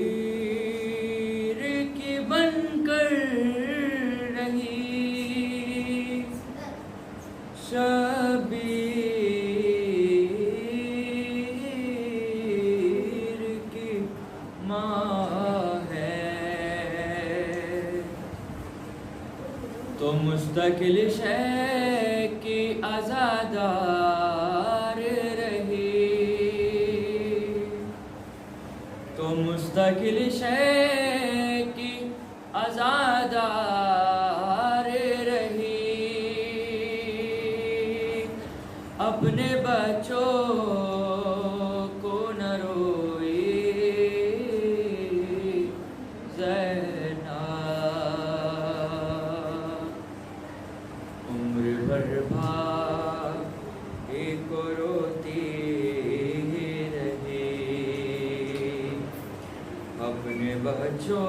शमशीर की बनकर रही शबीर की माँ है तो मुस्तकिल शय की आज़ादार रही तो मुस्तकिल शय की आज़ादार रही अपने बच्चों को न रोई ज़ैनब उम्र भर भाई को रोती रही अपने बच्चों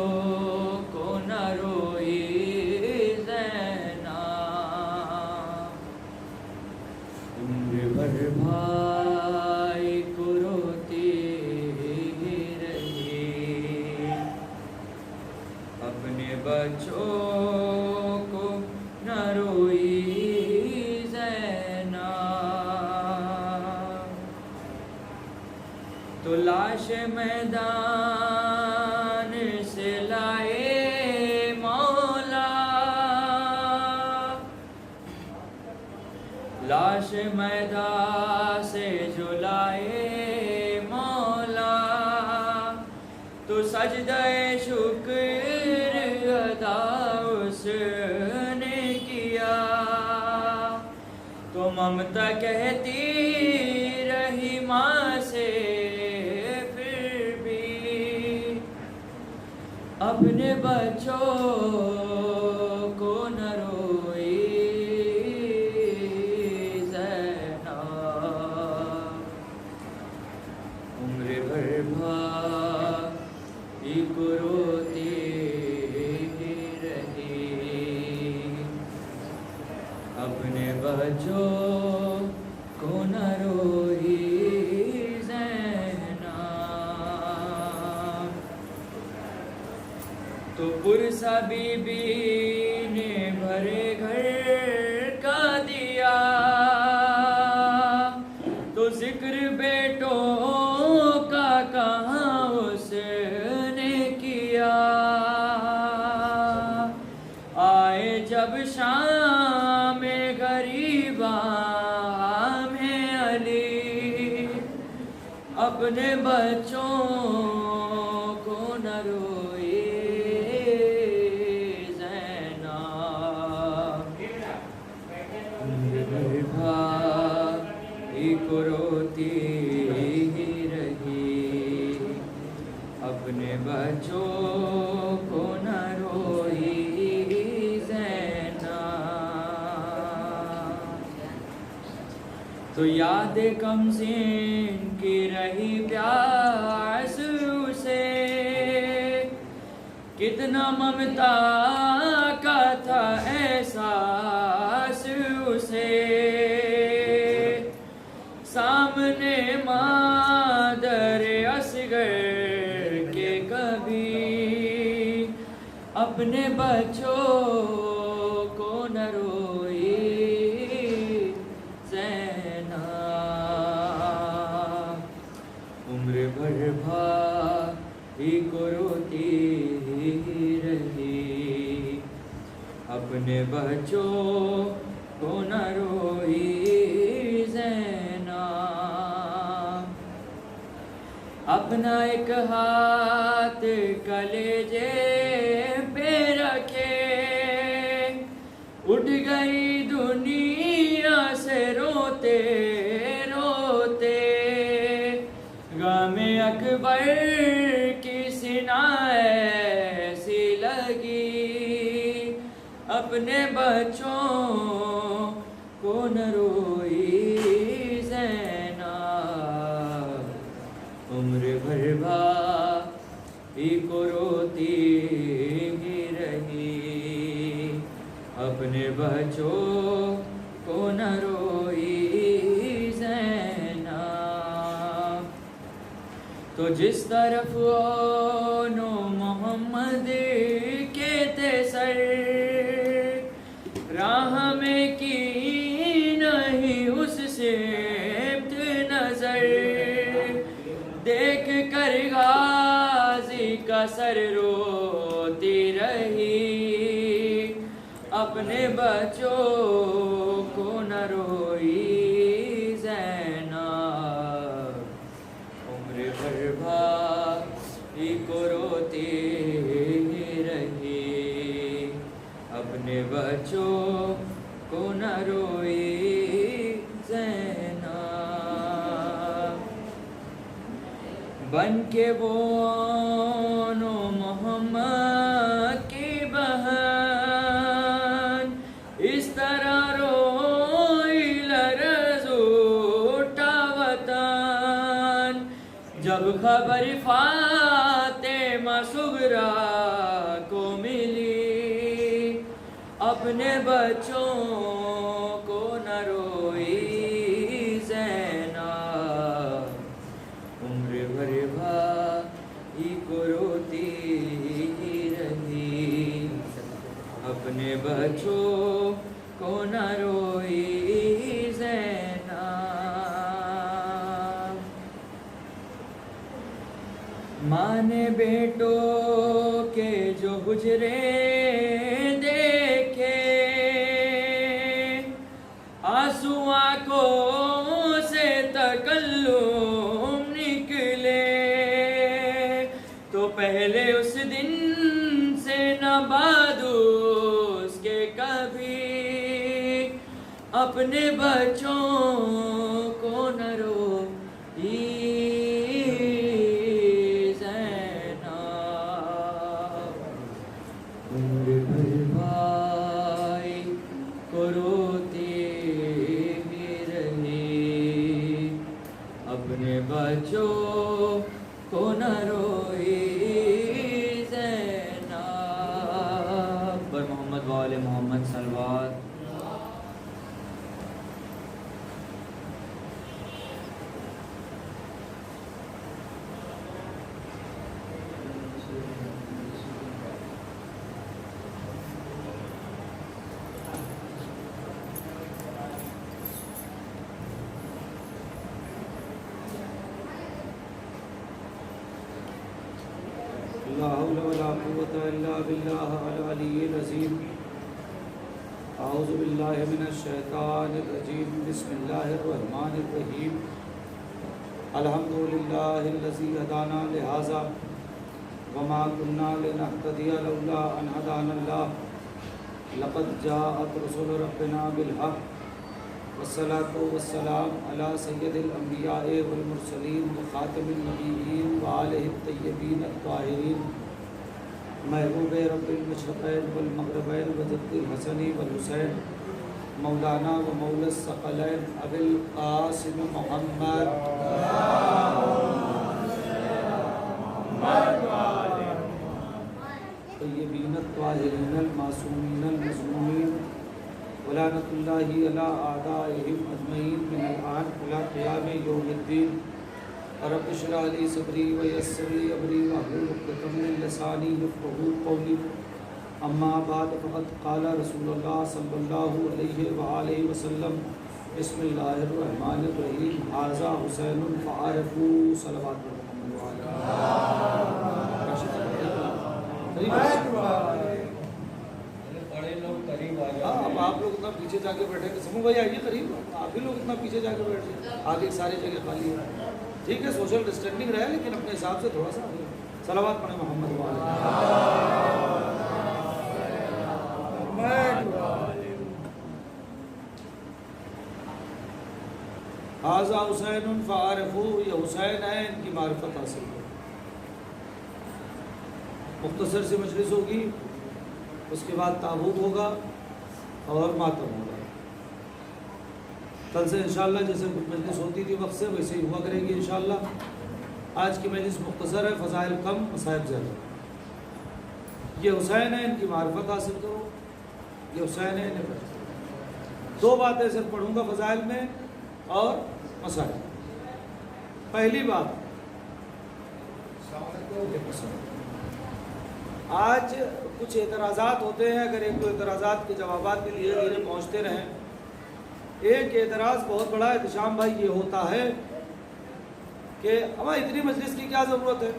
को न रोई ज़ैनब उम्र भर भाई को रोती रही अपने बच्चों को न रोई ज़ैनब तो लाश मैदान से लाए मौला लाश मैदान से जो लाए मौला तो सजदे शुक्र अदा उसने किया तो ममता कहती रही माँ से फिर भी अपने बच्चों को न रोई ज़ैनब उम्र भर भाई को रोती रही अपने बच्चों को न रोई ज़ैनब तो पुरसा बीबी ने भरे घर का दिया तो जिक्र बेटों का कहाँ उसने किया आए जब शाम गरीबा में अली अपने बच्चों को न रोई ज़ैनब उम्र भर भाई को रोती रही अपने बच्चों को न रोई तो याद कमज़ीन की रही प्यास उसे कितना ममता का था एहसास उसे सामने मादर असगर के कभी अपने बच्चों को न रोई उम्र भर भाई को रोती रही अपने बच्चों को न रोई ज़ैनब अपना एक हाथ कलेजे पे रखे उठ गई दुनिया से रोते रोते गमे अकबर की सीना ऐसी लगी अपने बच्चों को न रोई ज़ैनब उम्र भर भाई को रोती रही अपने बच्चों को न रोई ज़ैनब तो तो जिस तरफ नो मोहम्मद के ते सर, राह में की नहीं उससे नजर, देख कर गाजी का सर रोती रही, अपने बच्चों को न रोई ज़ैनब, उम्र भर भाई को रोती रही, अपने बच्चों को न रोई ज़ैनब। बन के वो नो मोहम्मद की बहन, इस तरह रोई लरज़ उठा वतन, जब खबर फातिमा सुगरा को मिली, अपने बच्चों को न रोई ज़ैनब, उम्र भर भाई को रोती रही, अपने बच्चों को न रोई ज़ैनब। माँ ने बेटों के जो हुजरे देखे, आंसू आंखों से तकल्लुम निकले, तो पहले उस दिन से न बाद उसके कभी, अपने बच्चों को न रोई ज़ैनब, उम्र भर भाई को रोती रही, अपने बच्चों को न रोई ज़ैनब। पर मोहम्मद वाले मोहम्मद सलवात। ला हौला वला कुव्वता इल्ला बिल्लाह अल अलिय्यिल अज़ीम। अऊज़ु बिल्लाहि मिनश शैतानिर रजीम। बिस्मिल्लाहिर रहमानिर रहीम। अल्हम्दुलिल्लाहिल्लज़ी हदाना लिहाज़ा वमा कुन्ना लिनहतदिया लौला अन हदानल्लाह। लक़द जाअत रुसुलु रब्बिना बिल हक़्क़ वस्सलातु वस्सलाम अला सय्यदिल अंबियाए वल मुरसलीन व खातिमिन नबिय्यीन व आलिहि तय्यबीन अत्ताहिरीन, महबूब रब्बिल मशरिक़ैन वल मग़रिबैन व जद्दिल हसनी वल हुसैन, मौलाना व मौला सकलैन अबिल क़ासिम मुहम्मद तय्यबीन अत्ताहिरीन अल मासूमीन अल मज़मूमीन वलानतुल्लाहि अला आदाइहिम अजमईन मिनल आन इला क़ियाम यौमिद्दीन। रब्ब इश्रह ली सदरी व यस्सिर ली अमरी वहलुल उक़दतम मिन लिसानी यफ़क़हू क़ौली। अम्मा बाद फ़क़द क़ाला रसूलुल्लाह सल्लल्लाहु अलैहि व आलिहि वसल्लम बिस्मिल्लाहिर रहमानिर रहीम। हाज़ा हुसैनुन फ़अरिफ़ू सलवात मुहम्मद व अब आप लोग इतना पीछे जाके बैठे, समूह भाई आइए करीब, आप ही लोग इतना पीछे जाके बैठ जाए, आगे सारी जगह खाली है। ठीक है, सोशल डिस्टेंसिंग रहे लेकिन अपने हिसाब से थोड़ा सा आगे। सलावत पढ़े मोहम्मद वाले। हाज़ा हुसैनुन फ़अरिफ़ू, ये हुसैन है, इनकी मारिफत हासिल करो। मुख्तसर सी मजलिस होगी, उसके बाद ताबूत होगा और मातम होगा। कल से इंशाअल्लाह जैसे मजलिस होती थी वक्त से वैसे ही हुआ करेगी इंशाअल्लाह। आज की मजलिस मुख्तसर है, फ़ज़ाइल कम मसाइब ज़्यादा। ये हुसैन है, इनकी मारिफत हासिल करो। ये हुसैन है, इन्हें पढ़ो। दो बातें सिर्फ पढ़ूँगा फ़ज़ाइल में और मसाइल। पहली बात, आज कुछ एतराज़ात होते हैं, अगर एक दो एतराज़ात के जवाबात के धीरे धीरे पहुँचते रहें। एक एतराज़ बहुत बड़ा एहतशाम भाई ये होता है कि हमें इतनी मजलिस की क्या ज़रूरत है,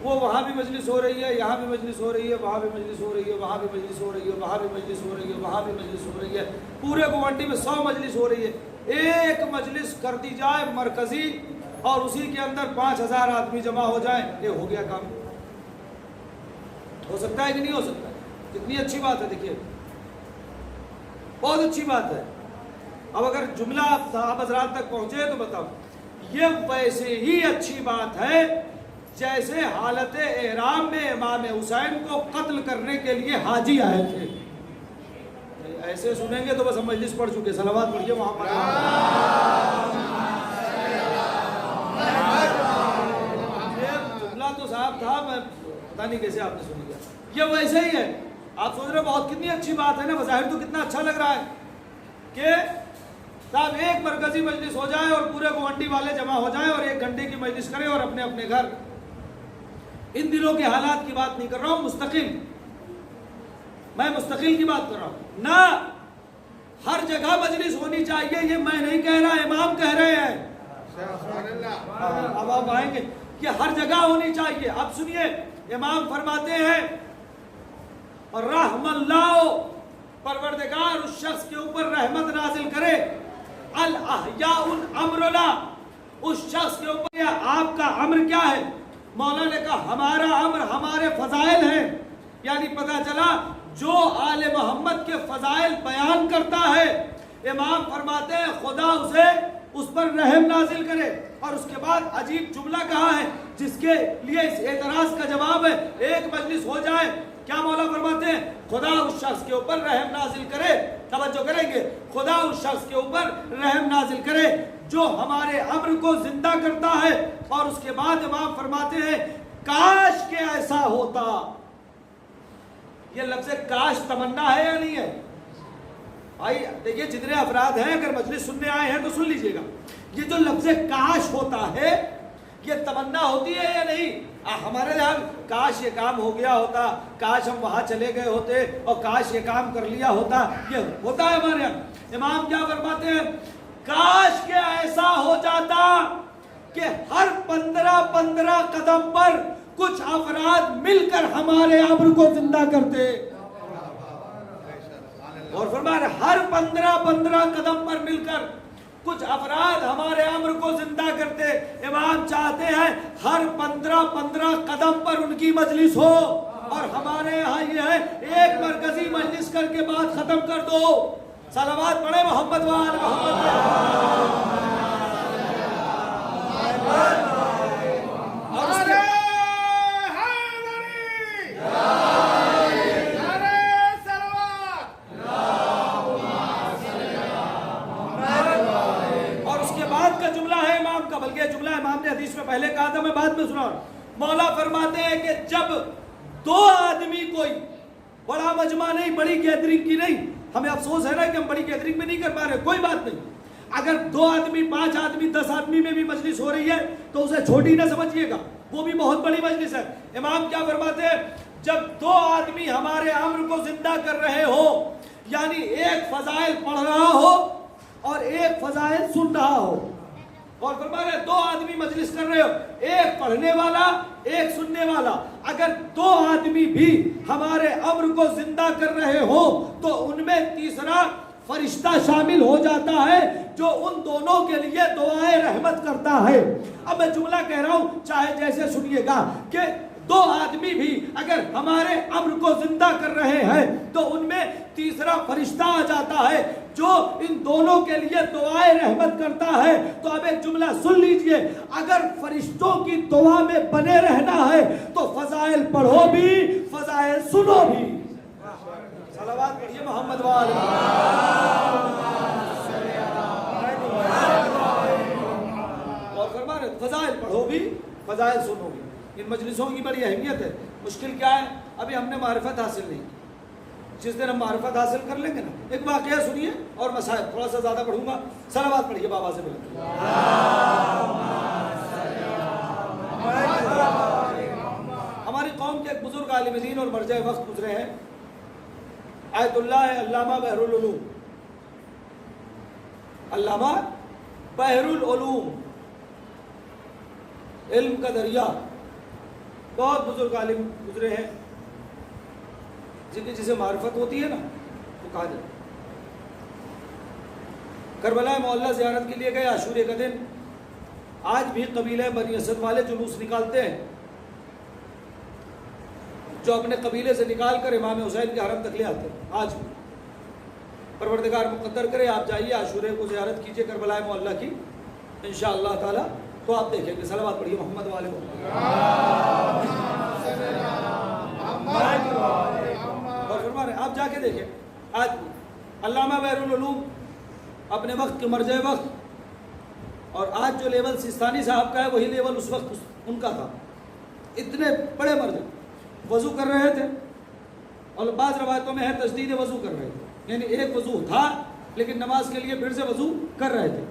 वो वहाँ भी मजलिस हो रही है, यहाँ भी मजलिस हो रही है, वहाँ भी मजलिस हो रही है, वहाँ भी मजलिस हो रही है, वहाँ भी मजलिस हो रही है, वहाँ भी मजलिस हो रही है, पूरे गुवाहाटी में 100 मजलिस हो रही है। एक मजलिस कर दी जाए मरकज़ी और उसी के अंदर 5000 आदमी जमा हो जाए, ये हो गया काम। हो सकता है कि नहीं हो सकता? कितनी अच्छी बात है, देखिए बहुत अच्छी बात है। अब अगर जुमला आप हज़रात तक पहुँचे तो बताओ, ये वैसे ही अच्छी बात है जैसे हालत एहराम में इमाम हुसैन को कत्ल करने के लिए हाजी आए थे। ऐसे सुनेंगे तो बस हम मजलिस पढ़ चुके। सलावत पढ़िए वहां पर। जुमला तो साहब था, मैं पता नहीं कैसे आपने सुन लिया। ये वैसे ही है। आप सोच रहे बहुत कितनी अच्छी बात है ना, बज़ाहिर तो कितना अच्छा लग रहा है कि साहब एक मरकजी मजलिस हो जाए और पूरे गुवाहाटी वाले जमा हो जाए और 1 घंटे की मजलिस करें और अपने अपने घर। इन दिनों के हालात की बात नहीं कर रहा हूं, मुस्तकिल, मैं मुस्तकिल की बात कर रहा हूं ना। हर जगह मजलिस होनी चाहिए, ये मैं नहीं कह रहा, इमाम कह रहे हैं। अब आप आएंगे कि हर जगह होनी चाहिए। अब सुनिए, इमाम फरमाते हैं रहमल्लाह, परवरदिगार उस शख्स के ऊपर रहमत नाजिल करे, अल अहयाउल अम्रुना, उस शख्स के ऊपर आपका अम्र क्या है? मौला ने कहा हमारा अम्र हमारे फजाइल हैं। यानी पता चला जो आले मोहम्मद के फजाइल बयान करता है, इमाम फरमाते हैं खुदा उसे उस पर रहम नाजिल करे। और उसके बाद अजीब जुमला कहा है जिसके लिए इस एतराज का जवाब है, एक मजलिस हो जाए, क्या मौला फरमाते हैं? खुदा उस शख्स के ऊपर रहम नाजिल करे। तवज्जो करेंगे, खुदा उस शख्स के ऊपर रहम नाजिल करे जो हमारे अम्र को जिंदा करता है। और उसके बाद इमाम फरमाते हैं काश के ऐसा होता। ये लफ्ज़ काश तमन्ना है या नहीं है? भाई देखिए, जितने अफराद हैं अगर मजलिस सुनने आए हैं तो सुन लीजिएगा, ये जो लफ्ज़ काश होता है ये तमन्ना होती है या नहीं? हमारे यहाँ काश ये काम हो गया होता, काश हम वहां चले गए होते और काश ये काम कर लिया होता, ये होता है हमारे यहाँ। इमाम क्या फरमाते हैं? काश के ऐसा हो जाता कि हर 15-15 कदम पर कुछ अफराद मिलकर हमारे अम्र को जिंदा करते। और फरमाया हर 15-15 कदम पर मिलकर कुछ अफराद हमारे अम्र को जिंदा करते। इमाम चाहते हैं हर 15-15 कदम पर उनकी मजलिस हो। और हमारे यहाँ ये है एक मरकजी मजलिस करके बात खत्म कर दो। सलावत पढ़े मोहम्मद वाल मोहम्मद। और उसके बाद का जुमला है इमाम का, बल्कि जुमला इमाम ने हदीस में पहले कहा था, मैं बाद में सुना। मौला फरमाते हैं कि जब 2 आदमी, कोई बड़ा मजमा नहीं, बड़ी गैदरिंग की नहीं, हमें अफसोस है ना कि हम बड़ी गैदरिंग में नहीं कर पा रहे, कोई बात नहीं। अगर 2 आदमी, 5 आदमी, 10 आदमी में भी मजलिस हो रही है तो उसे छोटी ना समझिएगा, वो भी बहुत बड़ी मजलिस है। इमाम क्या फरमाते हैं? जब 2 आदमी हमारे अम्र को जिंदा कर रहे हो, यानी एक फजाइल पढ़ रहा हो और एक फजाइल सुन रहा हो, और फरमा रहे 2 आदमी मजलिस कर रहे हो, एक पढ़ने वाला एक सुनने वाला, अगर 2 आदमी भी हमारे अम्र को जिंदा कर रहे हो तो उनमें तीसरा फरिश्ता शामिल हो जाता है जो उन दोनों के लिए दुआए रहमत करता है। अब मैं जुमला कह रहा हूं, चाहे जैसे सुनिएगा, कि 2 आदमी भी अगर हमारे अम्र को जिंदा कर रहे हैं तो उनमें तीसरा फरिश्ता आ जाता है जो इन दोनों के लिए दुआए रहमत करता है। तो अब एक जुमला सुन लीजिए, अगर फरिश्तों की दुआ में बने रहना है तो फजाइल पढ़ो भी, फजाइल सुनो भी। सलावत पढ़िए मोहम्मद वाले। और फरमा रहे फजाइल पढ़ो भी, फजाइल सुनो भी। इन मजलिसों की बड़ी अहमियत है। मुश्किल क्या है? अभी हमने मारिफत हासिल नहीं की। जिस दिन हम मारिफत हासिल कर लेंगे ना, एक वाकया सुनिए और मैं शायद थोड़ा सा ज़्यादा पढ़ूंगा। सलावत पढ़िए बाबा से मिलकर। बुजुर्ग आलिम दीन और मरजा वक्त गुजरे हैं, आयतुल्लाह अल्लामा बहरुल उलूम, अल्लामा बहरुल उलूम, इल्म का दरिया, बहुत बुजुर्ग आलिम गुजरे हैं जिनकी जिसे मार्फत होती है ना तो कहा जाए। करबला मोहल्ला ज़ियारत के लिए गए आशूरे का दिन। आज भी कबीले बनी असद वाले जुलूस निकालते हैं जो अपने कबीले से निकाल कर इमाम हुसैन के हरम तक ले आते हैं। आज भी परवरदिगार मुक़द्दर करे आप जाइए आशूरे को ज़ियारत कीजिए करबला मोहल्ला की, इंशाअल्लाह ताला तो आप देखेंगे। सलावत पढ़िए मोहम्मद वाले और फरमा रहे आप जाके देखें। आज अल्लामा बहरुल उलूम अपने वक्त के मरजे वक्त, और आज जो लेवल सिस्तानी साहब का है वही लेवल उस वक्त उनका था। इतने बड़े मरजे वज़ू कर रहे थे, और बाज़ रवायतों में है तजदीद वज़ू कर रहे थे, यानी एक वज़ू था लेकिन नमाज के लिए फिर से वज़ू कर रहे थे।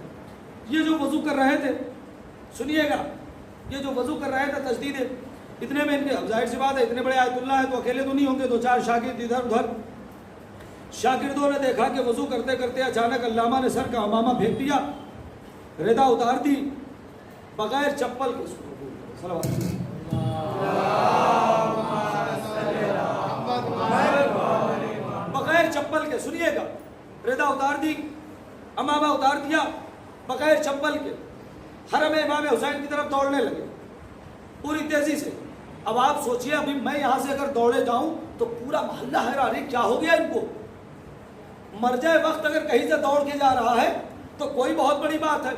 ये जो वज़ू कर रहे थे, सुनिएगा, ये जो वज़ू कर रहे थे तजदीद, इतने में इनके, अब जाहिर सी बात है इतने बड़े आयतुल्लाह है तो अकेले तो नहीं होंगे, दो चार शागिर्द इधर उधर। शागिर्दों ने देखा कि वज़ू करते करते अचानक अल्लामा ने सर का अमामा फेंक दिया, रिदा उतार दी बगैर चप्पल के। बगैर चप्पल के, सुनिएगा, रिदा उतार दी, अमामा उतार दिया बगैर चप्पल के, हरम इमाम हुसैन की तरफ दौड़ने लगे पूरी तेजी से। अब आप सोचिए, अभी मैं यहां से अगर दौड़े जाऊं तो पूरा मोहल्ला हैरान है, क्या हो गया इनको। मरजा वक्त अगर कहीं से दौड़ के जा रहा है तो कोई बहुत बड़ी बात है।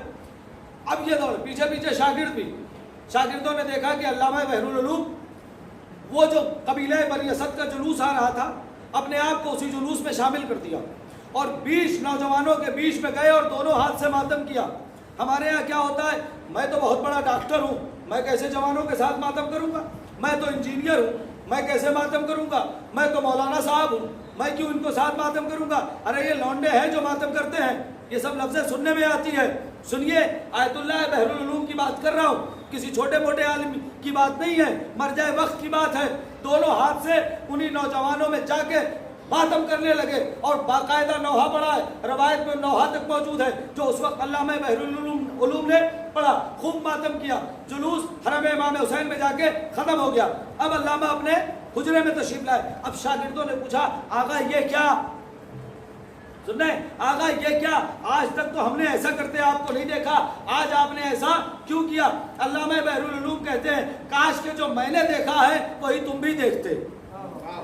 अब ये दौड़, पीछे पीछे शागिर्द भी। शागिर्दों ने देखा कि अल्लामा बहरुल उलूम, वो जो कबीले बनी असद का जुलूस आ रहा था, अपने आप को उसी जुलूस में शामिल कर दिया और 20 नौजवानों के बीच में गए और दोनों हाथ से मातम किया। हमारे यहाँ क्या होता है, मैं तो बहुत बड़ा डॉक्टर हूँ, मैं कैसे जवानों के साथ मातम करूँगा, मैं तो इंजीनियर हूँ, मैं कैसे मातम करूँगा, मैं तो मौलाना साहब हूँ, मैं क्यों इनको साथ मातम करूँगा। अरे ये लौंडे हैं जो मातम करते हैं, ये सब लफ्ज़ें सुनने में आती है। सुनिए, आयतुल्लाह बहरुल उलूम की बात कर रहा हूँ, किसी छोटे मोटे आलिम की बात नहीं है, मरजाए वक्त की बात है। दोनों हाथ से उन्हीं नौजवानों में जाके मातम करने लगे और बाकायदा नौहा पढ़ा है, रवायत में नौहा तक मौजूद है जो उस वक्त अल्लामा बहरुल उलूम ने पढ़ा। खूब मातम किया, जुलूस हरम इमाम हुसैन में जाके ख़त्म हो गया। अब अल्लामा अपने हुजरे में तशरीफ लाए। अब शागिर्दों ने पूछा, आगा ये क्या, सुनने, आगा ये क्या, आज तक तो हमने ऐसा करते आपको नहीं देखा, आज आपने ऐसा क्यों किया। अल्लामा बहरुल उलूम कहते हैं, काश के जो मैंने देखा है वही तुम भी देखते।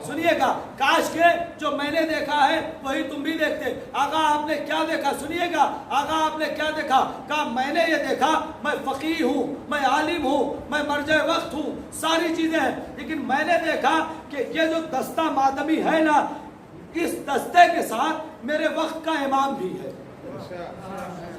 सुनिएगा, काश के जो मैंने देखा है वही तुम भी देखते। आगा आपने क्या देखा, सुनिएगा, आगा आपने क्या देखा। कहा, मैंने ये देखा, मैं फकीह हूँ, मैं आलिम हूँ, मैं मरजे वक्त हूँ, सारी चीजें हैं, लेकिन मैंने देखा कि ये जो दस्ता मातमी है ना, इस दस्ते के साथ मेरे वक्त का इमाम भी है।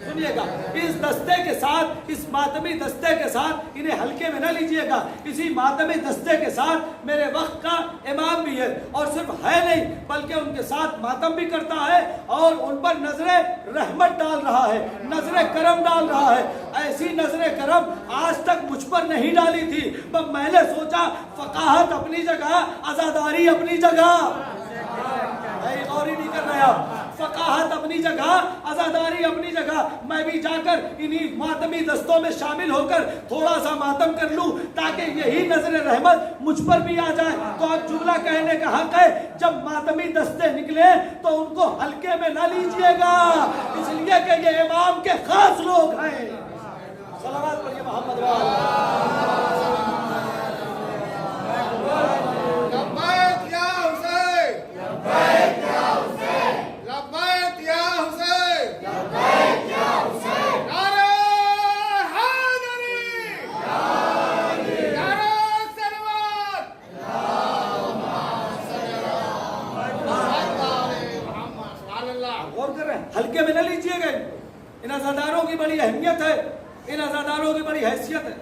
सुनिएगा, इस दस्ते के साथ, इस मातमी दस्ते के साथ, इन्हें हल्के में न लीजिएगा, इसी मातमी दस्ते के साथ मेरे वक्त का इमाम भी है। और सिर्फ है नहीं बल्कि उनके साथ मातम भी करता है और उन पर नजरे रहमत डाल रहा है, नजरे करम डाल रहा है। ऐसी नजरे करम आज तक मुझ पर नहीं डाली थी। पर मैंने सोचा, फकाहत अपनी जगह, आजादारी अपनी जगह, और ही नहीं कर रहे आप, फकाहत अपनी जगह, आजादारी अपनी जगह। मैं भी जाकर इन्हीं मातमी दस्तों में शामिल होकर थोड़ा सा मातम कर लूं ताकि यही नजर रहमत मुझ पर भी आ जाए। तो अब जुमला कहने का हक है, जब मातमी दस्ते निकले तो उनको हल्के में ना लीजिएगा, इसलिए कि ये इमाम के खास लोग हैं। सलावत पढ़िए मोहम्मद हल्के में न लीजिएगा। इन अज़ादारों की बड़ी अहमियत है, इन अज़ादारों की बड़ी हैसियत है।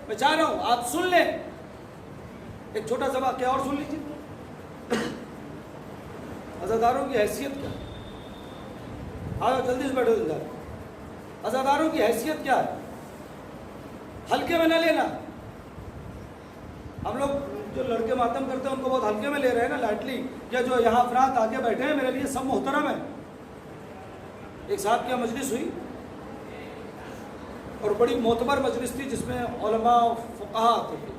मैं चाह रहा हूं आप सुन लें, एक छोटा सा वाक़या और सुन लीजिए। अज़ादारों की हैसियत क्या है, आओ जल्दी से बैठो। अज़ादारों की हैसियत क्या है, हल्के में न लेना। हम लोग जो लड़के मातम करते हैं उनको बहुत हल्के में ले रहे हैं ना, लाइटली। या जो यहाँ अफराद आके बैठे हैं मेरे लिए सब मोहतरम है। एक साहब की मजलिस हुई और बड़ी मोतबर मजलिस थी जिसमें उलमा और फुक़हा आते थे,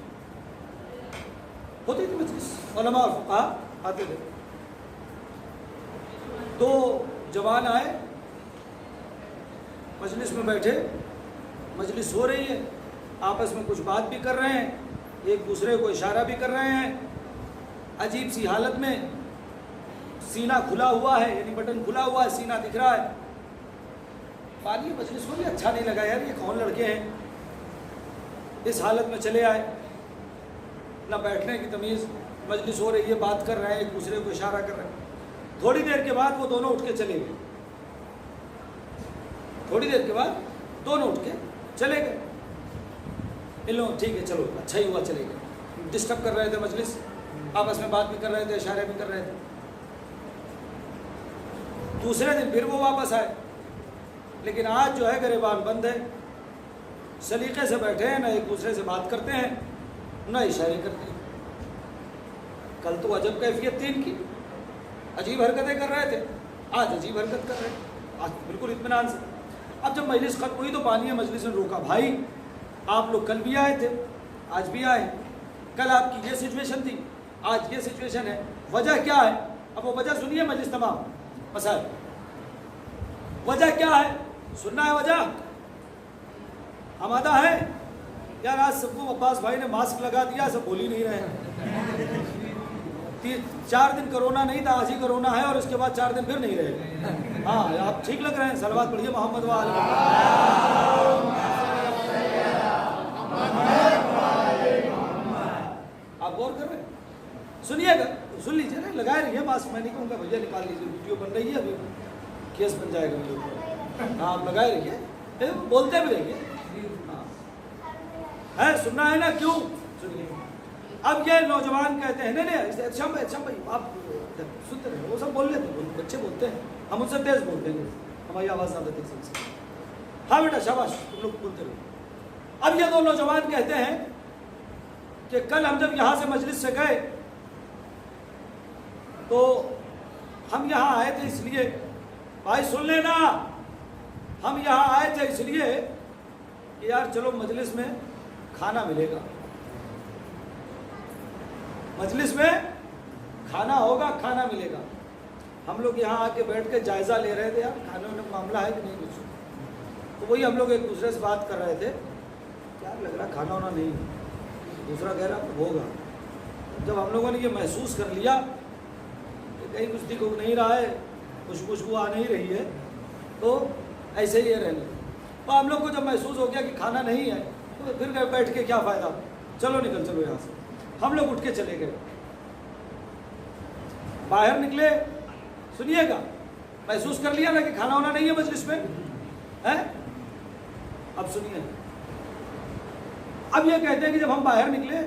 होती थी मजलिस, उलमा और फुक़हा आते थे। दो जवान आए, मजलिस में बैठे, मजलिस हो रही है, आपस में कुछ बात भी कर रहे हैं, एक दूसरे को इशारा भी कर रहे हैं। अजीब सी हालत में, सीना खुला हुआ है, यानी बटन खुला हुआ है, सीना दिख रहा है। पानी मजलिस को भी अच्छा नहीं लगा, यार ये कौन लड़के हैं, इस हालत में चले आए, ना बैठने की तमीज़, मजलिस हो रही है, बात कर रहे हैं, एक दूसरे को इशारा कर रहे हैं। थोड़ी देर के बाद वो दोनों उठ के चले गए, थोड़ी देर के बाद दोनों उठ के चले गए। इन लोग ठीक है चलो अच्छा ही हुआ चले गए, डिस्टर्ब कर रहे थे मजलिस, आपस में बात भी कर रहे थे, इशारे भी कर रहे थे। दूसरे दिन फिर वो वापस आए, लेकिन आज जो है गिरबान बंद है, सलीके से बैठे हैं, ना एक दूसरे से बात करते हैं, ना इशारे करते हैं। कल तो अजब कैफियत थी इनकी, अजीब हरकतें कर रहे थे, आज अजीब हरकत कर रहे हैं, आज बिल्कुल इत्मीनान से। अब जब मजलिस खत्म हुई तो बानिया मजलिस ने रोका, भाई आप लोग कल भी आए थे, आज भी आए, कल आपकी ये सिचुएशन थी, आज ये सिचुएशन है, वजह क्या है? अब वो वजह सुनिए मजलिस तमाम मसाइल, वजह क्या है, सुनना है वजह। आमादा है यार? आज सबको अब्बास भाई ने मास्क लगा दिया, सब बोल ही नहीं रहे। 4 दिन कोरोना नहीं था, आज ही कोरोना है और उसके बाद 4 दिन फिर नहीं रहे। हाँ आप ठीक लग रहे हैं, सलवात पढ़िए मोहम्मद आप गौर कर रहे हैं, सुनिएगा, सुन लीजिए ना, लगाए रहिए मास्क। मैं नहीं कहूँगा भैया निकाल लीजिए, वीडियो बन रही है, अभी केस बन जाएगा मेरे ऊपर। हाँ आप लगाए रहिए, बोलते भी रहिए। हाँ है, सुनना है ना, क्यों सुनिए। अब ये नौजवान कहते हैं, नहीं अच्छा भाई आप सुनते रहे, वो सब बोल लेते हैं, बच्चे बोलते हैं, हम उनसे तेज बोलते हैं, हमारी आवाज़ ज़्यादा तेज है। हाँ बेटा शाबाश, तुम लोग बोलते रहो। अब ये दो नौजवान कहते हैं कि कल हम जब यहाँ से मजलिस से गए तो हम यहाँ आए थे इसलिए, भाई सुन लेना, हम यहाँ आए थे इसलिए कि यार चलो मजलिस में खाना मिलेगा, मजलिस में खाना होगा, खाना मिलेगा। हम लोग यहाँ आके बैठ के जायज़ा ले रहे थे, यार खाने वाने मामला है कि नहीं कुछ, तो वही हम लोग एक दूसरे से बात कर रहे थे, यार लग रहा खाना वाना नहीं, दूसरा कह रहा होगा। जब हम लोगों ने ये महसूस कर लिया कि कहीं कुछ दिख नहीं रहा है, खुशबू आ नहीं रही है, तो ऐसे ही रहने, तो हम लोग को जब महसूस हो गया कि खाना नहीं है तो फिर बैठ के क्या फ़ायदा, चलो निकल चलो यहाँ से। हम लोग उठ के चले गए, बाहर निकले, सुनिएगा, महसूस कर लिया ना कि खाना वाना नहीं है मजलिस में, है? अब सुनिए, अब ये कहते हैं कि जब हम बाहर निकले,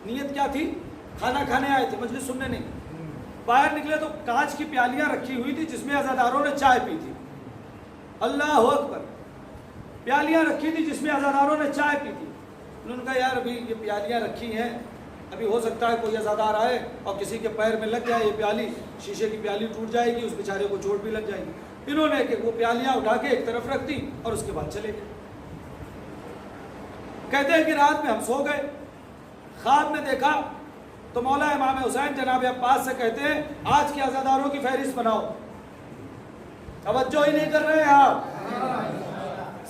नीयत क्या थी, खाना खाने आए थे, मजलिस सुनने नहीं। बाहर निकले तो कांच की प्यालियां रखी हुई थी जिसमें अज़ादारों ने चाय पी थी, अल्लाह अकबर, प्यालियां रखी थी जिसमें अज़ादारों ने चाय पी थी। उन्होंने कहा यार अभी ये प्यालियां रखी हैं, अभी हो सकता है कोई अज़ादार आए और किसी के पैर में लग जाए ये प्याली, शीशे की प्याली टूट जाएगी, उस बेचारे को चोट भी लग जाएगी। इन्होंने कि वो प्यालियां उठा के एक तरफ रख दी और उसके बाद चले गए। कहते हैं कि रात में हम सो गए, ख्वाब में देखा तो मौला इमाम हुसैन जनाब अब्बास से कहते हैं आज के अज़ादारों की फहरिस्त बनाओ। तवज्जो ही नहीं कर रहे हैं आप,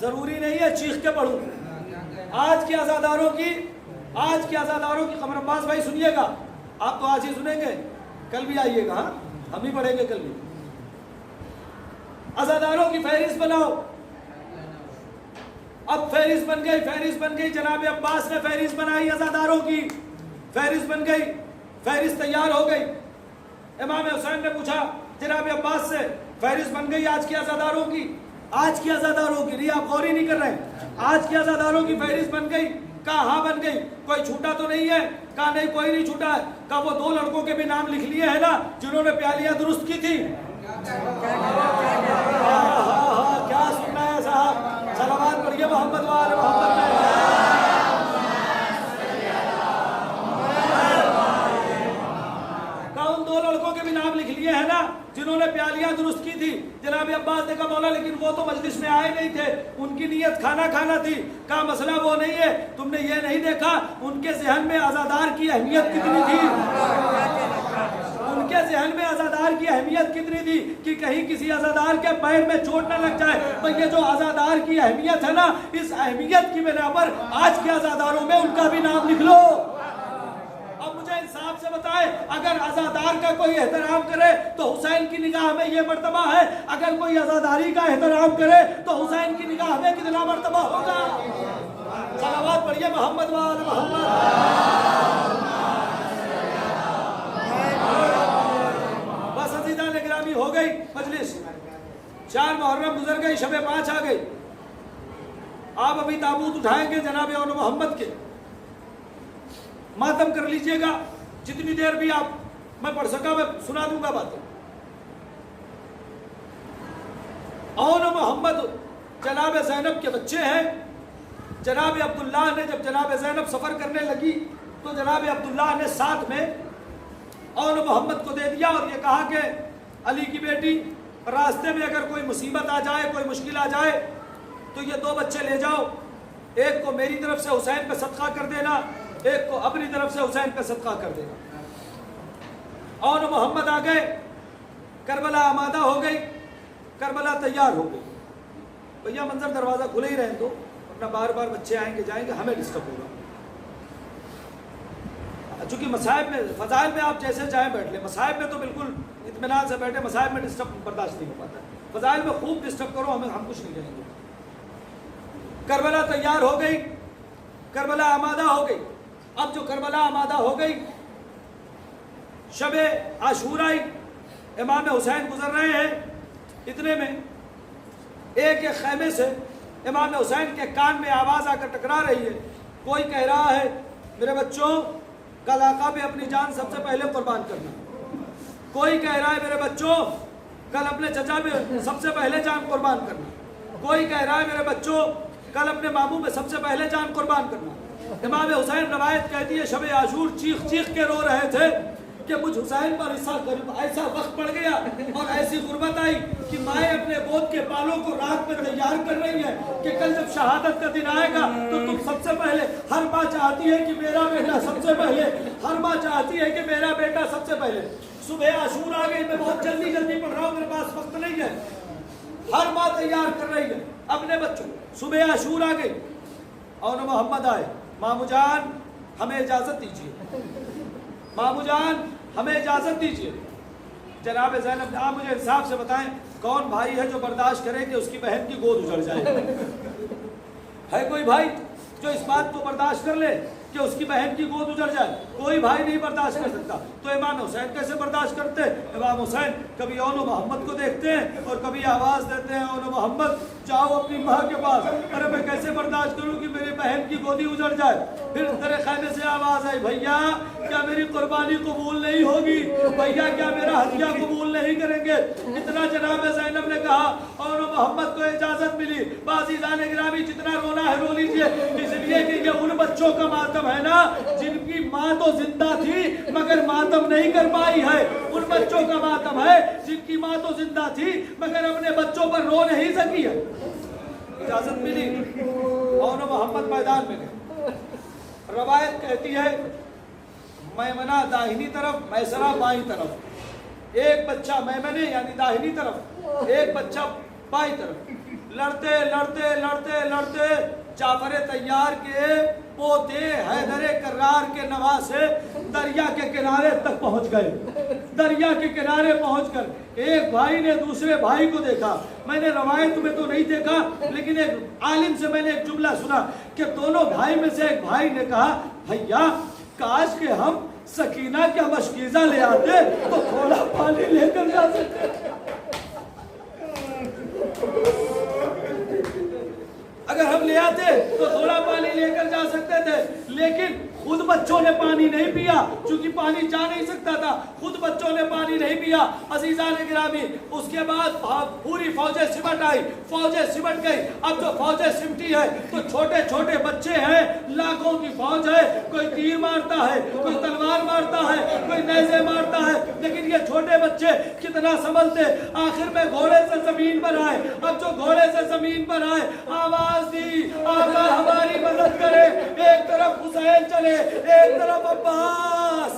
ज़रूरी नहीं है चीख के पढ़ूं। आज के अज़ादारों की, आज के अज़ादारों की, कमर अब्बास भाई सुनिएगा, आप तो आज ही सुनेंगे, कल भी आइएगा, हाँ हम ही पढ़ेंगे कल भी। अज़ादारों की फहरिस्त बनाओ। अब फहरिस्त बन गई, फहरिस्त बन गई, जनाब अब्बास ने फहरिस्त बनाई अज़ादारों की, फहरिस्त बन गई, फहरिस्त तैयार हो गई। इमाम हुसैन ने पूछा जनाब अब्बास से, फहरिस्त बन गई आज के अज़ादारों की, आज के अज़ादारों की, नहीं आप गौर ही नहीं कर रहे, आज के अज़ादारों की फहरिस्त बन गई। कहा हाँ बन गई, कोई छूटा तो नहीं है? कहा नहीं कोई नहीं छूटा है। कहा वो 2 लड़कों के भी नाम लिख लिए हैं ना जिन्होंने प्यालियां दुरुस्त की थी? हाँ क्या सुनना है साहब, सलावत पढ़िए मोहम्मद वाले मोहम्मद में। अब्बास ने कहा मौला लेकिन वो तो मजलिस में आए नहीं थे, उनकी नीयत खाना खाना थी। कहा मसला वो नहीं है, तुमने ये नहीं देखा उनके ज़हन में आज़ादार की अहमियत कितनी थी, उनके ज़हन में आज़ादार की अहमियत कितनी थी कि कहीं किसी आज़ादार के पैर में चोट न लग जाए। तो ये जो आज़ादार की अहमियत है ना, इस अहमियत की बिना पर आज के आज़ादारों में उनका भी नाम लिख लो। अब मुझे इंसाफ से बताए, अगर आज़ादार का कोई एहतराम करे तो हुसैन की निगाह में ये मर्तबा है, अगर कोई आज़ादारी का एहतराम करे तो हुसैन की निगाह में कितना मर्तबा होगा। सलावत पढ़िए मोहम्मद वाले मोहम्मद। बस अज़ीज़ान गिरामी हो गई मजलिस, 4 मुहर्रम गुजर गई, शब 5 आ गई। आप अभी ताबूत उठाएंगे जनाब औन मोहम्मद के, मातम कर लीजिएगा जितनी देर भी आप मैं पढ़ सका मैं सुना दूंगा बातें। औन मोहम्मद जनाब ज़ैनब के बच्चे हैं। जनाब अब्दुल्लाह ने जब जनाब ज़ैनब सफ़र करने लगी तो जनाब अब्दुल्लाह ने साथ में औन मोहम्मद को दे दिया और ये कहा कि अली की बेटी, रास्ते में अगर कोई मुसीबत आ जाए, कोई मुश्किल आ जाए तो ये 2 बच्चे ले जाओ, एक को मेरी तरफ से हुसैन पे सदका कर देना, एक को अपनी तरफ से हुसैन पे सदका कर देना। और मोहम्मद आ गए, करबला आमादा हो गई, करबला तैयार हो गई। भैया मंजर दरवाज़ा खुले ही रहें तो अपना बार बार बच्चे आएंगे जाएंगे, हमें डिस्टर्ब होगा। चूँकि मसाइब में फ़ज़ाइल में आप जैसे चाहें बैठ लें, मसाइब में तो बिल्कुल इत्मीनान से बैठे, मसाइब में डिस्टर्ब बर्दाश्त नहीं हो पाता है। फ़ज़ाइल में खूब डिस्टर्ब करो, हम कुछ नहीं कहेंगे। करबला तैयार हो गई, करबला आमादा हो गई। अब जो करबला आमादा हो गई, शबे आशूरा आई, इमाम हुसैन गुजर रहे हैं, इतने में एक खैमे से इमाम हुसैन के कान में आवाज़ आकर टकरा रही है। कोई कह रहा है मेरे बच्चों, कल आका पे अपनी जान सबसे पहले कुर्बान करना। कोई कह रहा है मेरे बच्चों, कल अपने चचा पे सबसे पहले जान कुर्बान करना। कोई कह रहा है मेरे बच्चों, कल अपने मामू पे सबसे पहले जान कुर्बान करना। इमाम हुसैन रवायत कहती है शब आशूर चीख चीख के रो रहे थे कि मुझ हुसैन पर ऐसा वक्त पड़ गया और ऐसी गुर्बत आई कि माए अपने गोद के बालों को रात में तैयार कर रही है कि कल जब शहादत का दिन आएगा तो तुम सबसे पहले, हर माँ चाहती है कि मेरा बेटा सबसे पहले, हर माँ चाहती है कि मेरा बेटा सबसे पहले। सुबह आशूर आ गई, मैं बहुत जल्दी जल्दी पढ़ रहा हूँ, मेरे पास वक्त नहीं है। हर माँ तैयार कर रही है अपने बच्चों। सुबह आशूर आ गई और मोहम्मद आए, मामू जान हमें इजाज़त दीजिए, मामू जान हमें इजाज़त दीजिए। जनाब ज़ैनब, आप मुझे इंसाफ से बताएं कौन भाई है जो बर्दाश्त करे कि उसकी बहन की गोद उजड़ जाए? है कोई भाई जो इस बात को बर्दाश्त कर ले कि उसकी बहन की गोद उजड़ जाए? कोई भाई नहीं बर्दाश्त कर सकता। तो इमाम हुसैन कैसे बर्दाश्त करते? इमाम हुसैन कभी औन मोहम्मद को देखते हैं और कभी आवाज़ देते हैं औन मोहम्मद जाओ अपनी माँ के पास। अरे मैं कैसे बर्दाश्त करूँ कि मेरी बहन की गोदी उजड़ जाए? फिर तेरे खैमे से आवाज़ आई, भैया क्या मेरी कुर्बानी कबूल नहीं होगी? भैया क्या मेरा हदिया कबूल नहीं करेंगे? इतना जनाब ज़ैनब ने कहा और मोहम्मद को इजाज़त मिली। बाज़ीज़ान गिरामी जितना रोना है रो लीजिए, इसलिए कि ये उन बच्चों का मातम है ना जिनकी माँ तो जिंदा थी मगर मातम नहीं कर पाई है। उन बच्चों का मातम है जिनकी माँ तो जिंदा थी मगर अपने बच्चों पर रो नहीं सकी है। इजाज़त मिली और मोहम्मद मैदान में गए। रवायत कहती है मैमना दाहिनी तरफ, मैसरा बाईं तरफ, एक बच्चा मैमने यानी दाहिनी तरफ, एक बच्चा बाईं तरफ। लड़ते लड़ते लड़ते लड़ते जाफर तैयार के पोते हैदर कर्रार के नवासे दरिया के किनारे तक पहुंच गए। दरिया के किनारे पहुंचकर एक भाई ने दूसरे भाई को देखा। मैंने रवायत में तो नहीं देखा लेकिन एक आलिम से मैंने एक जुमला सुना कि दोनों भाई में से एक भाई ने कहा, भैया काश के हम सकीना का मशकीज़ा ले आते तो थोड़ा पानी लेकर जा सकते। अगर हम ले आते तो थोड़ा पानी लेकर जा सकते थे, लेकिन खुद बच्चों ने पानी नहीं पिया, क्योंकि पानी जा नहीं सकता था, खुद बच्चों ने पानी नहीं पिया। अजीजान गिरामी, उसके बाद पूरी फौजें सिमट आई, फौजें सिमट गई। अब जो फौजें सिमटी है तो छोटे छोटे बच्चे हैं, लाखों की फौज है, कोई तीर मारता है, कोई तलवार मारता है, कोई नेज़े मारता है, लेकिन ये छोटे बच्चे कितना संभलते। आखिर में घोड़े से जमीन पर आए। अब जो घोड़े से जमीन पर आए, आवाज दी, आका हमारी मदद करे। एक तरफ हुसैन चले, एक तरफ अब्बास,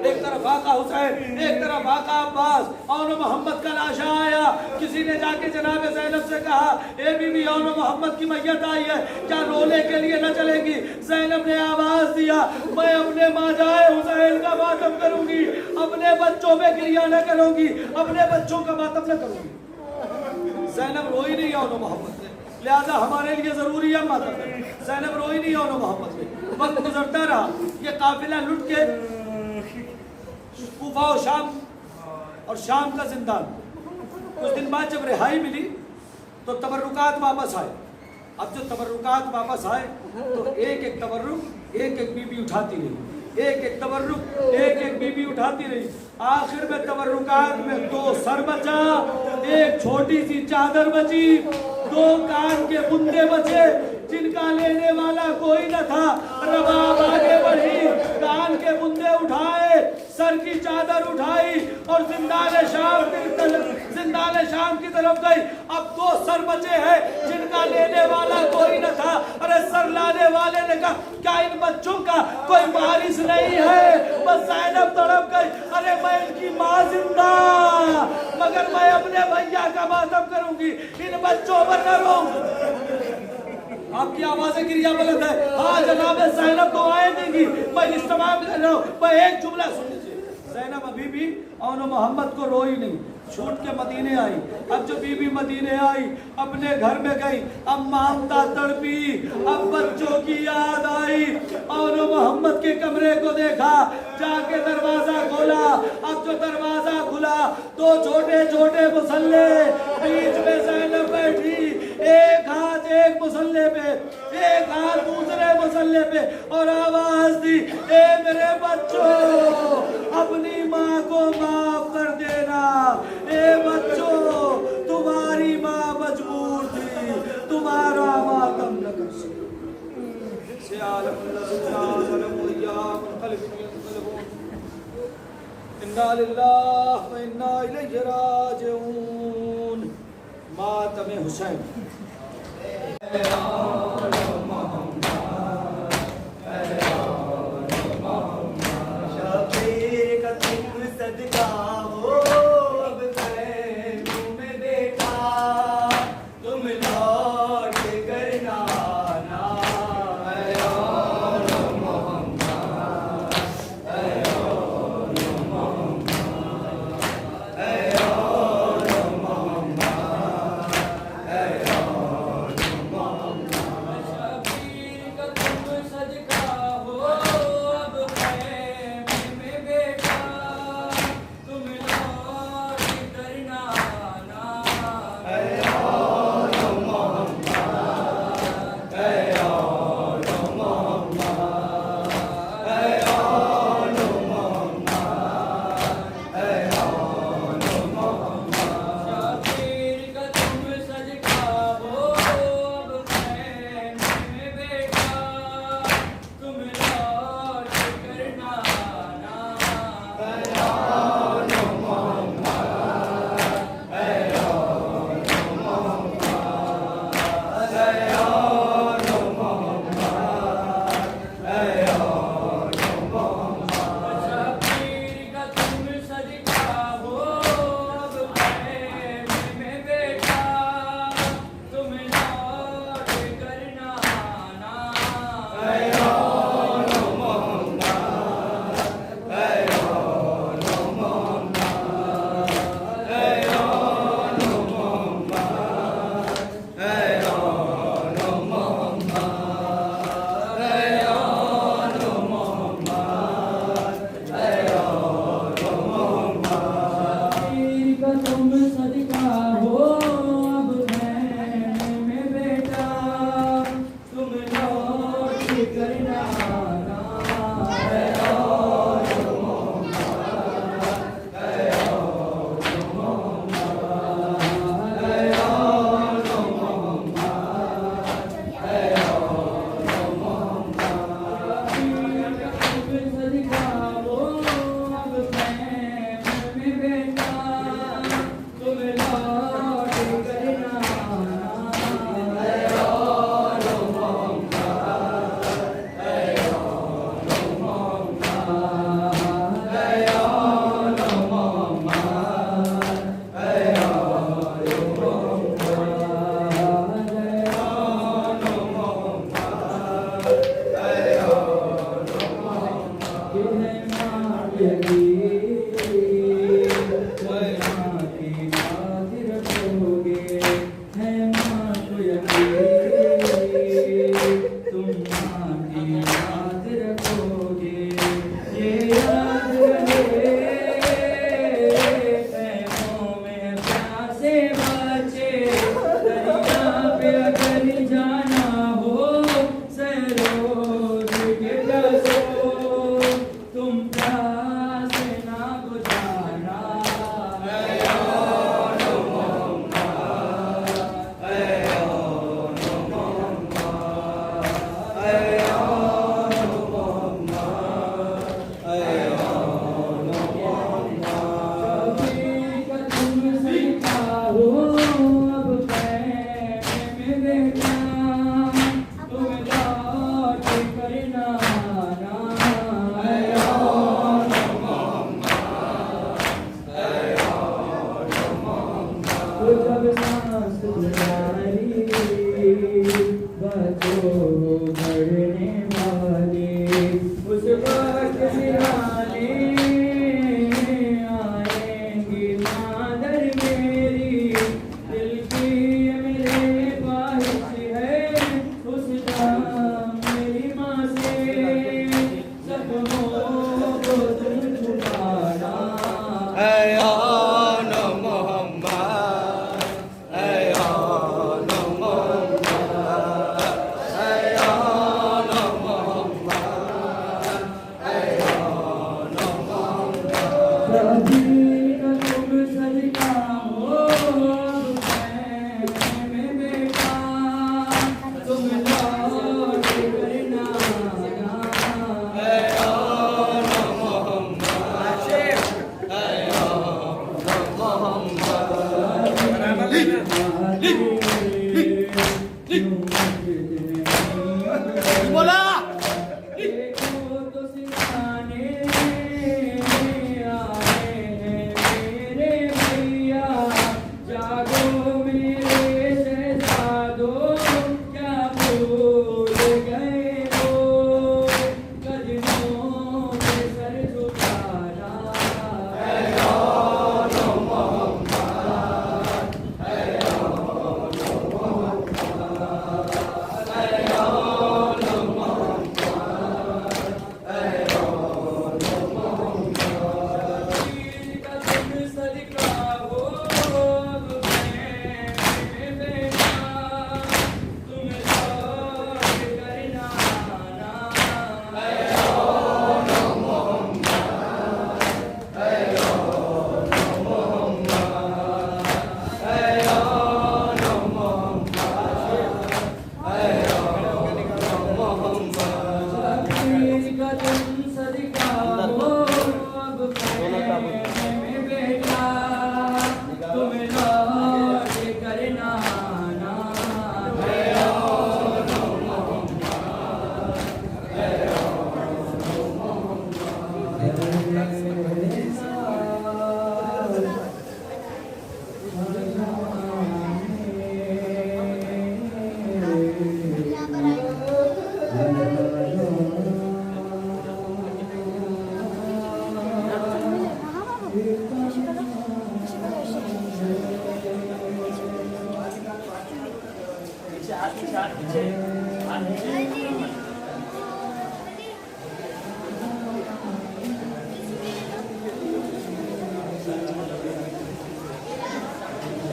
एक तरफ आका हुसैन, एक तरफ आका अब्बास। और मोहम्मद का लाशा आया। किसी ने जाके जनाब ज़ैनब से कहा, ए बीबी, और मोहम्मद की मैयत आई है, क्या रोने के लिए न चलेगी? ज़ैनब ने आवाज दिया, मैं अपने माजाए हुसैन का मातम करूंगी, अपने बच्चों पे क्रिया न करूंगी, अपने बच्चों का मातम न करूंगी। ज़ैनब रोई नहीं और मोहम्मद ने, लिहाजा हमारे लिए जरूरी है मातम। ज़ैनब रोई नहीं और मोहम्मद ने। वक्त गुजरता रहा, ये काफिला लुट के कूफा और शाम का जिंदान। कुछ दिन बाद जब रिहाई मिली तो तबर्रुकात वापस आए। अब जो तबर्रुकात वापस आए तो एक एक तबर्रुक एक एक बीबी उठाती रही, एक एक तबर्रुक एक एक बीबी उठाती रही। आखिर में तबर्रुकात में 2 सर बचा, एक छोटी सी चादर बची, 2 कान के बुंदे बचे, जिनका लेने वाला कोई न था। रबाब आगे बढ़ी, कान के बुंदे उठाए, सर की चादर उठाई और जिंदाने शाम की तरफ गई। अब 2 सर बचे हैं, जिनका लेने वाला कोई न था। अरे सर लाने वाले ने कहा, क्या इन बच्चों का कोई वारिस नहीं है? बस ज़ैनब तड़प गई, अरे मैं इनकी माँ जिंदा, मगर मैं अपने भैया का मातम करूंगी, इन बच्चों पर न रहूं। आपकी आवाज़ें गिरिया बुलंद है। हाँ जनाब ज़ैनब तो आए देंगी, मैं इस्तेमाल कर रहा हूँ। मैं एक जुमला सुन लीजिए। ज़ैनब अभी भी और मोहम्मद को रोई नहीं, छूट के मदीने आई। अब जो बीबी मदीने आई, अपने घर में गई, अब मामता तड़पी, अब बच्चों की याद आई और मोहम्मद के कमरे को देखा, जाके दरवाजा खोला। अब जो दरवाजा खुला, 2 छोटे छोटे मुसल्ले, बीच में ज़ैनब बैठी, एक हाथ एक मुसल्ले पे, एक हाथ दूसरे मुसल्ले पे, और आवाज दी, ए मेरे बच्चों, अपनी माँ को माफ कर देना। ए बच्चों, तुम्हारी माँ मजबूर थी, तुम्हारा मातम न कर सकी। इन्ना लिल्लाहि व इन्ना इलैहि राजिऊन। मातम हुसैन।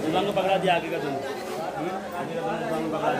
दुल्हन को पकड़ा दिया आगे का तुम आगे का दुल्हन को पकड़ा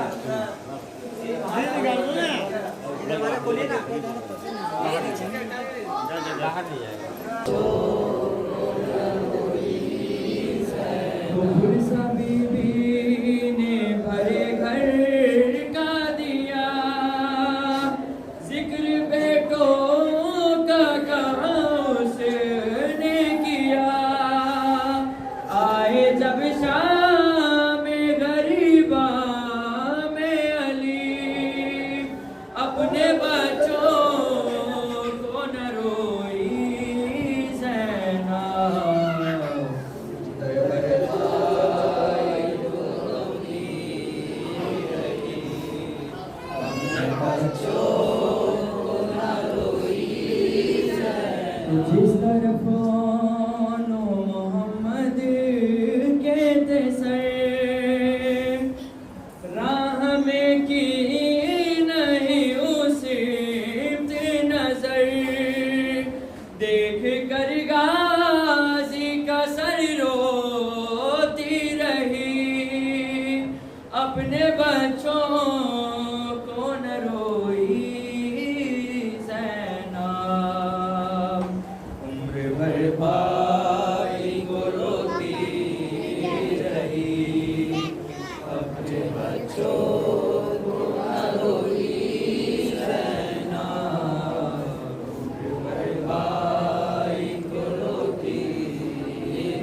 जिस तरफ नो मोहम्मद कहते सर राह में की नहीं उसे नजर देख कर गाजी का सर रोती रही अपने बच्चों को न रोई ज़ैनब उम्र भर भाई को रोती रही अपने बच्चों को न रोई ज़ैनब उम्र भर भाई को रोती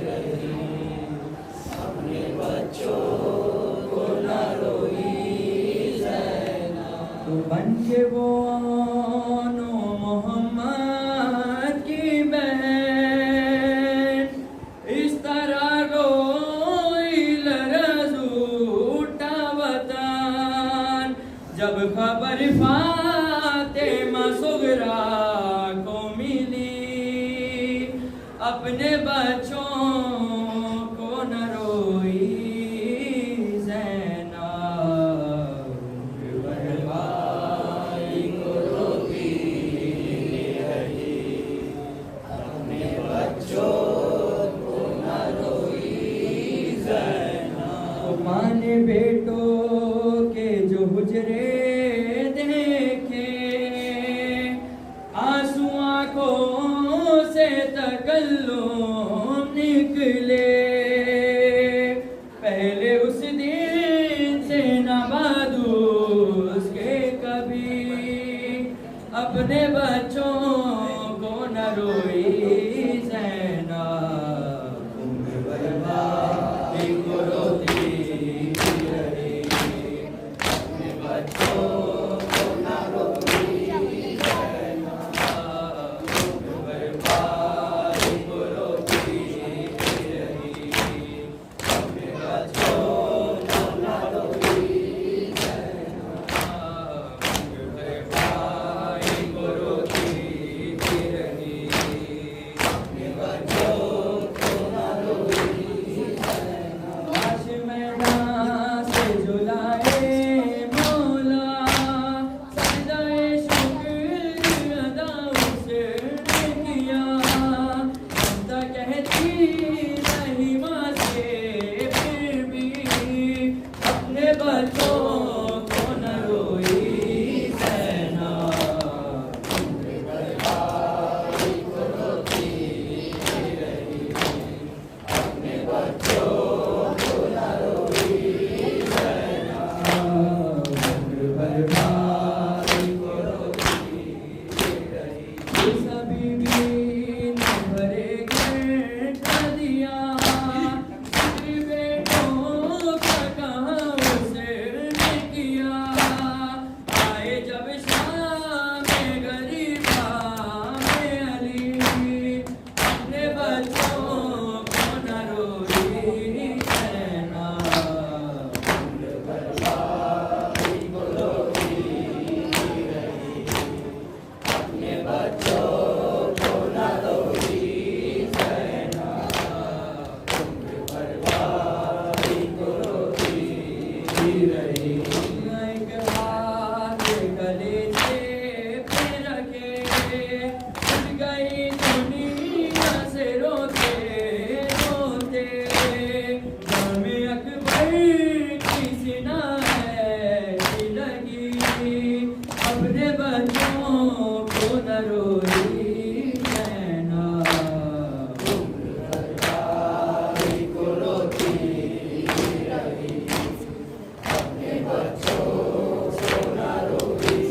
रही अपने बच्चों को न रोई ज़ैनब तो बन के वो नो मोहम्मद की बहन इस तरह रोई लरज़ उठा वतन जब खबर फातिमा सुगरा को मिली अपने बच्चों को न रोई ज़ैनब उम्र भर भाई को रोती रही अपने बच्चों को न रोई ज़ैनब माँ ने बेटों के जो हुजरे देखे आंसू आंखों से तकल्लुम निकले पहले उस दिन से न बाद उसके कभी अपने बच्चों को न रोई ज़ैनब उम्र भर भाई को रोती रही अपने बच्चों को न रोई ज़ैनब उम्र भर भाई को रोती रही अपने बच्चों को न रोई ज़ैनब उम्र भर भाई को रोती रही अपने बच्चों को न रोई ज़ैनब काश मैदान से जुलाए मौला सजदाए शुक्र अदा उसने किया हमदा कहती नहीं माँ से फिर भी अपने बच्चों को न रोई ज़ैनब उम्र भर भाई को रोती रही अपने बच्चों को न रोई ज़ैनब उम्र भर भाई को रोती रही सभी भी न भरे घर का दिया फिर बेटों का कहाँ उसने किया आए जब शाम में गरीबा में अली अपने बच्चों को न रोई ज़ैनब उम्र भर भाई को रोती रही अपने बच्चों को न रोई ज़ैनब उम्र भर भाई को रोती रही एक हाथ गले पे रखे उठ गई दुनिया से रोते रोते जामे अकबर की सीना ऐसी लगी अपने बच्चों को न रोई ज़ैनब उम्र भर भाई को रोती रही अपने बच्चों को न रोई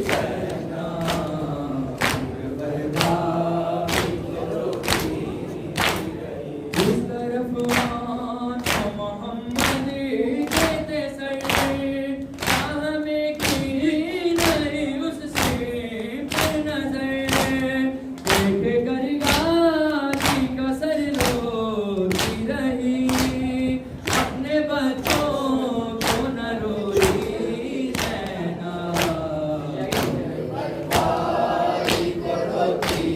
ज़ैनब उम्र भर भाई को रोती रही जिस तरफ मोहम्मद कहते सर राह में की नहीं उससे नजर देख कर गाजी का सर रोती रही अपने बच्चों को न रोई ज़ैनब उम्र भर भाई को रोती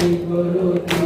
गुरु